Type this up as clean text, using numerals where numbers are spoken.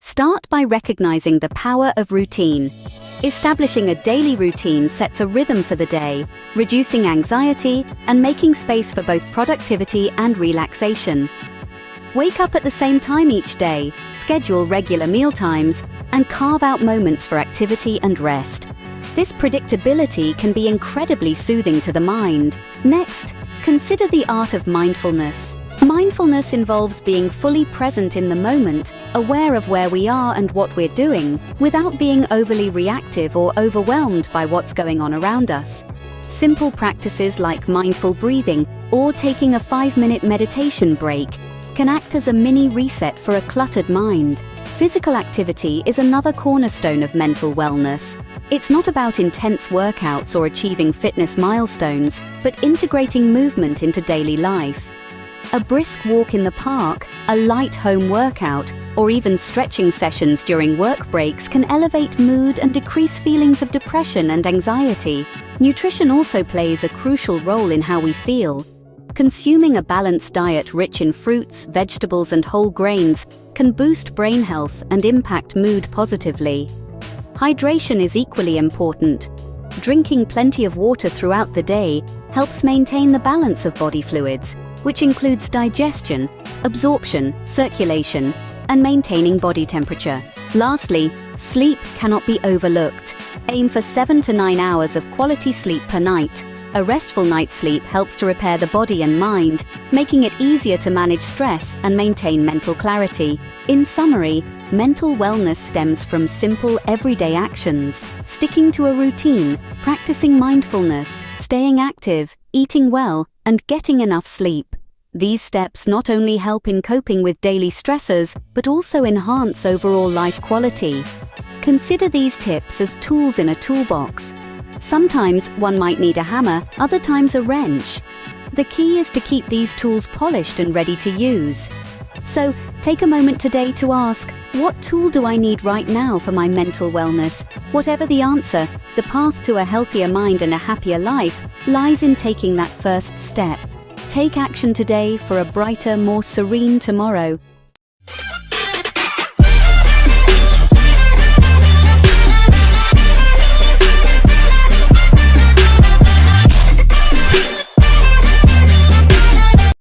Start by recognizing the power of routine. Establishing a daily routine sets a rhythm for the day, reducing anxiety and making space for both productivity and relaxation. Wake up at the same time each day, schedule regular meal times, and carve out moments for activity and rest. This predictability can be incredibly soothing to the mind. Next, consider the art of mindfulness. Mindfulness involves being fully present in the moment, aware of where we are and what we're doing, without being overly reactive or overwhelmed by what's going on around us. Simple practices like mindful breathing or taking a 5-minute meditation break can act as a mini reset for a cluttered mind. Physical activity is another cornerstone of mental wellness. It's not about intense workouts or achieving fitness milestones, but integrating movement into daily life. A brisk walk in the park, a light home workout, or even stretching sessions during work breaks can elevate mood and decrease feelings of depression and anxiety. Nutrition also plays a crucial role in how we feel. Consuming a balanced diet rich in fruits, vegetables, and whole grains can boost brain health and impact mood positively. Hydration is equally important. Drinking plenty of water throughout the day helps maintain the balance of body fluids, which includes digestion, absorption, circulation, and maintaining body temperature. Lastly, sleep cannot be overlooked. Aim for 7 to 9 hours of quality sleep per night. A restful night's sleep helps to repair the body and mind, making it easier to manage stress and maintain mental clarity. In summary, mental wellness stems from simple, everyday actions. Sticking to a routine, practicing mindfulness, staying active, eating well, and getting enough sleep. These steps not only help in coping with daily stressors, but also enhance overall life quality. Consider these tips as tools in a toolbox. Sometimes one might need a hammer, other times a wrench. The key is to keep these tools polished and ready to use. So, take a moment today to ask, what tool do I need right now for my mental wellness? Whatever the answer, the path to a healthier mind and a happier life lies in taking that first step. Take action today for a brighter, more serene tomorrow.